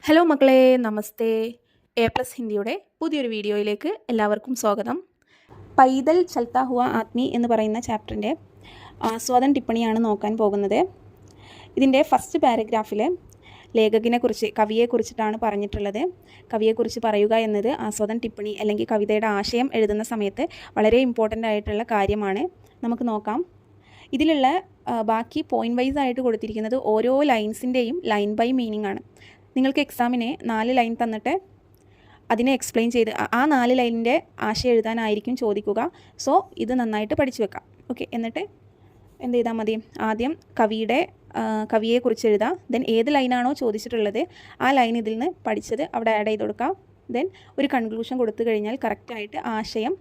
Hello മക്കളെ, നമസ്തേ. A plus ഹിന്ദിയുടെ പുതിയൊരു വീഡിയോയിലേക്ക് എല്ലാവർക്കും സ്വാഗതം. പൈതൽ ചൽത്താ ഹുവ ആത്മി എന്ന് പറയുന്ന ചാപ്റ്ററിൻ്റെ ആസ്വാദൻ ടിപ്പണിയാണ് നോക്കാൻ പോകുന്നത്. ഇതിൻ്റെ ഫസ്റ്റ് പാരഗ്രാഫിൽ ലേഖകനെക്കുറിച്ച്, കവിയെക്കുറിച്ചിട്ടാണ് പറഞ്ഞിട്ടുള്ളത്. കവിയെക്കുറിച്ച് പറയുക എന്നത് ആസ്വാദൻ ടിപ്പണി അല്ലെങ്കിൽ കവിതയുടെ ആശയം എഴുതുന്ന സമയത്ത് വളരെ ഇമ്പോർട്ടൻ്റ് ആയിട്ടുള്ള കാര്യമാണ്. നമുക്ക് നോക്കാം. ഇതിലുള്ള ബാക്കി പോയിൻ്റ് വൈസ് ആയിട്ട് കൊടുത്തിരിക്കുന്നത് ഓരോ ലൈൻസിൻ്റെയും ലൈൻ ബൈ മീനിങ് ആണ്. നിങ്ങൾക്ക് എക്സാമിന് 4 ലൈൻ തന്നിട്ട് അതിനെ എക്സ്പ്ലെയിൻ ചെയ്ത് ആ 4 ലൈനിൻ്റെ ആശയം എഴുതാനായിരിക്കും ചോദിക്കുക. സോ ഇത് നന്നായിട്ട് പഠിച്ചു വെക്കാം. ഓക്കെ, എന്നിട്ട് എന്ത് ചെയ്താൽ മതി, ആദ്യം കവിയെക്കുറിച്ച് എഴുതാം. ദെൻ ഏത് ലൈനാണോ ചോദിച്ചിട്ടുള്ളത് ആ ലൈൻ ഇതിൽ നിന്ന് പഠിച്ചത് അവിടെ ആഡ് ചെയ്ത് കൊടുക്കാം. ദെൻ ഒരു കൺക്ലൂഷൻ കൊടുത്തു കഴിഞ്ഞാൽ കറക്റ്റായിട്ട് ആശയം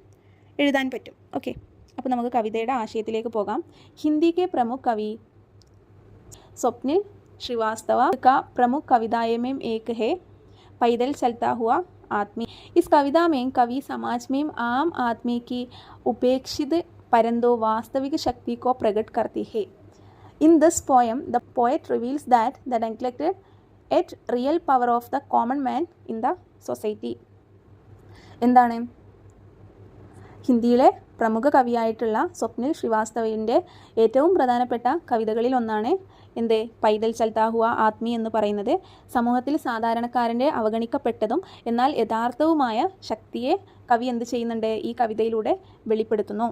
എഴുതാൻ പറ്റും. ഓക്കെ, അപ്പോൾ നമുക്ക് കവിതയുടെ ആശയത്തിലേക്ക് പോകാം. ഹിന്ദി के प्रमुख कवि स्वप्निल श्रीवास्तव का प्रमुख कविताएं में एक है पैदल चलता हुआ आदमी. इस कविता में कवि समाज में आम आदमी की उपेक्षित परंतु वास्तविक शक्ति को प्रकट करती है. In this poem, the poet reveals that the neglected yet real power of the common man in the society. എന്താണ് ഹിന്ദിയിലെ പ്രമുഖ കവിയായിട്ടുള്ള സ്വപ്നിൽ ശ്രീവാസ്തവയുടെ ഏറ്റവും പ്രധാനപ്പെട്ട കവിതകളിൽ ഒന്നാണ് എന്ത് പൈതൽ ചൽത്താ ഹുവ ആത്മി എന്ന് പറയുന്നത്. സമൂഹത്തിൽ സാധാരണക്കാരൻ്റെ അവഗണിക്കപ്പെട്ടതും എന്നാൽ യഥാർത്ഥവുമായ ശക്തിയെ കവി എന്ത് ചെയ്യുന്നുണ്ട്, ഈ കവിതയിലൂടെ വെളിപ്പെടുത്തുന്നു.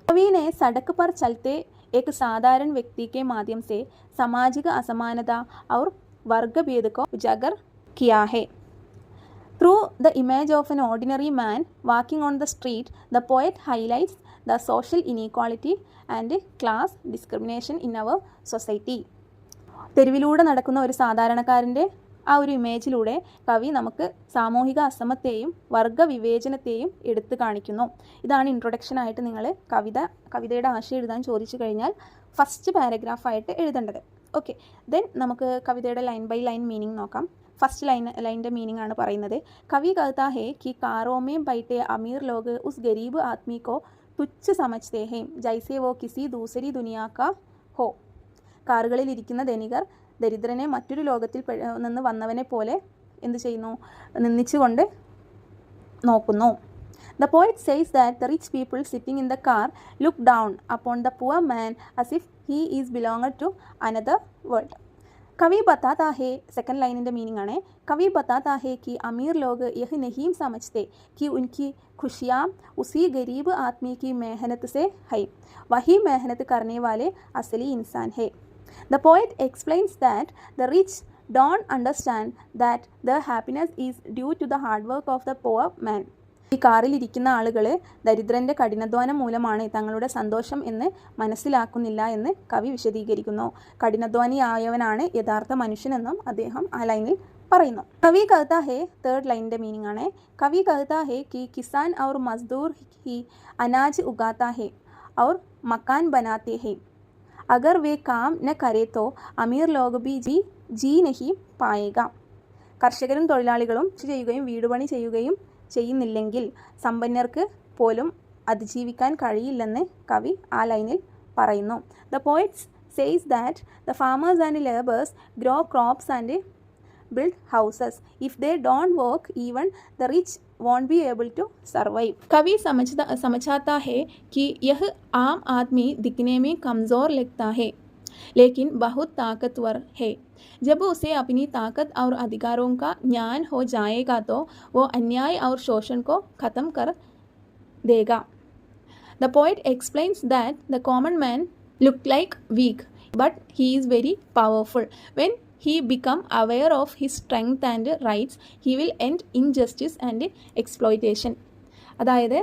കവിനെ സടക്ക് पर चलते एक साधारण व्यक्ति के माध्यम से सामाजिक असमानता और वर्ग भेद को उजागर किया है. Through the image of an ordinary man walking on the street, the poet highlights the social inequality and class discrimination in our society. തെരുവിലൂടെ നടക്കുന്ന ഒരു സാധാരണക്കാരൻ്റെ ആ ഒരു ഇമേജിലൂടെ കവി നമുക്ക് സാമൂഹിക അസമത്വത്തെയും വർഗവിവേചനത്തെയും എടുത്തു കാണിക്കുന്നു. ഇതാണ് ഇൻട്രൊഡക്ഷനായിട്ട് നിങ്ങൾ കവിതയുടെ ആശയം എഴുതാൻ ചോദിച്ചു കഴിഞ്ഞാൽ ഫസ്റ്റ് പാരഗ്രാഫായിട്ട് എഴുതേണ്ടത്. ഓക്കെ, ദെൻ നമുക്ക് കവിതയുടെ ലൈൻ ബൈ ലൈൻ മീനിങ് നോക്കാം. ഫസ്റ്റ് ലൈനിൻ്റെ മീനിങ് ആണ് പറയുന്നത്. കവി कहता है कि कारों में बैठे अमीर लोग उस गरीब आदमी को तुच्छ समझते हैं जैसे वो किसी दूसरी दुनिया का हो. കാറുകളിൽ ഇരിക്കുന്ന ധനികർ ദരിദ്രനെ മറ്റൊരു ലോകത്തിൽ നിന്ന് വന്നവനെ പോലെ എന്ത് ചെയ്യുന്നു, നിന്ദിച്ചുകൊണ്ട് നോക്കുന്നു. The poet says that the rich people sitting in the car look down upon the poor man as if he is belonged to another world. कवि बताता है, सेकंड लाइन इन मीनिंग आने, कवि बताता है कि अमीर लोग यह नहीं समझते कि उनकी खुशियाँ उसी गरीब आदमी की मेहनत से है. वही मेहनत करने वाले असली इंसान है. The poet explains that the rich don't understand that their happiness is due to the hard work of the poor man. ഈ കാറിൽ ഇരിക്കുന്ന ആളുകൾ ദരിദ്രൻ്റെ കഠിനാധ്വാനം മൂലമാണ് തങ്ങളുടെ സന്തോഷം എന്ന് മനസ്സിലാക്കുന്നില്ല എന്ന് കവി വിശദീകരിക്കുന്നു. കഠിനാധ്വാനിയായവനാണ് യഥാർത്ഥ മനുഷ്യനെന്നും അദ്ദേഹം ആ ലൈനിൽ പറയുന്നു. കവി कहता है, തേർഡ് ലൈനിൻ്റെ മീനിങ് ആണ്, കവി कहता है कि किसान और मजदूर ही अनाज उगाता है और मकान बनाते हैं. अगर वे काम न करे तो अमीर लोग भी जी नहीं पाएगा. കർഷകരും തൊഴിലാളികളും ചെയ്യുകയും വീടുപണി ചെയ്യുന്നില്ലെങ്കിൽ സമ്പന്നർക്ക് പോലും അതിജീവിക്കാൻ കഴിയില്ലെന്ന് കവി ആ ലൈനിൽ പറയുന്നു. The poet says that the farmers and laborers grow crops and build houses. If they don't work, even the rich won't be able to survive. कवि समझाता है कि यह आम आदमी दिखने में कमज़ोर लगता है लेकिन बहुत ताकतवर है. जब उसे अपनी ताकत और अधिकारों का ज्ञान हो जाएगा तो वो अन्याय और शोषण को ख़त्म कर देगा. The poet explains that the common man look like weak but he is very powerful. When he become aware of his strength and rights, he will end injustice and exploitation. അതായത്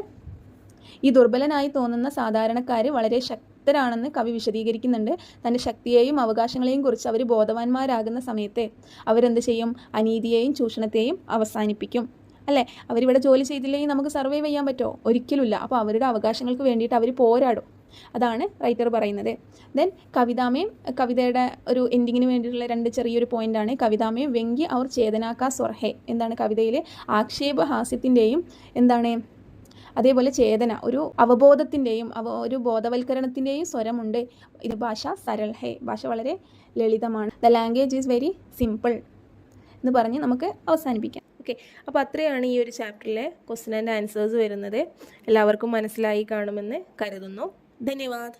ഈ ദുർബലനായി തോന്നുന്ന സാധാരണക്കാർ വളരെ ശക്തരാണെന്ന് കവി വിശദീകരിക്കുന്നുണ്ട്. തൻ്റെ ശക്തിയെയും അവകാശങ്ങളെയും കുറിച്ച് അവർ ബോധവാന്മാരാകുന്ന സമയത്ത് അവരെന്ത് ചെയ്യും, അനീതിയെയും ചൂഷണത്തെയും അവസാനിപ്പിക്കും. അല്ലേ, അവരിവിടെ ജോലി ചെയ്തില്ലെങ്കിൽ നമുക്ക് സർവൈവ് ചെയ്യാൻ പറ്റുമോ? ഒരിക്കലുമില്ല. അപ്പോൾ അവരുടെ അവകാശങ്ങൾക്ക് വേണ്ടിയിട്ട് അവർ പോരാടും. അതാണ് റൈറ്റർ പറയുന്നത്. ദെൻ കവിതയുടെ ഒരു എൻഡിങ്ങിന് വേണ്ടിയിട്ടുള്ള 2 ചെറിയൊരു പോയിൻ്റാണ്. കവിതാമേ വ്യംഗ്യ ഔർ ചേതനാക്കാ സ്വർഹേ. എന്താണ്, കവിതയിൽ ആക്ഷേപഹാസ്യത്തിൻ്റെയും എന്താണ് അതേപോലെ ചേതന, ഒരു അവബോധത്തിൻ്റെയും ഒരു ബോധവൽക്കരണത്തിൻ്റെയും സ്വരമുണ്ട്. ഇത് ഭാഷ സരൾ ഹേ, ഭാഷ വളരെ ലളിതമാണ്. The language is very simple. എന്ന് പറഞ്ഞ് നമുക്ക് അവസാനിപ്പിക്കാം. ഓക്കെ, അപ്പോൾ അത്രയാണ് ഈ ഒരു ചാപ്റ്ററിലെ ക്വസ്റ്റ്യൻ ആൻഡ് ആൻസേഴ്സ് വരുന്നത്. എല്ലാവർക്കും മനസ്സിലായി കാണുമെന്ന് കരുതുന്നു. ധന്യവാദ്.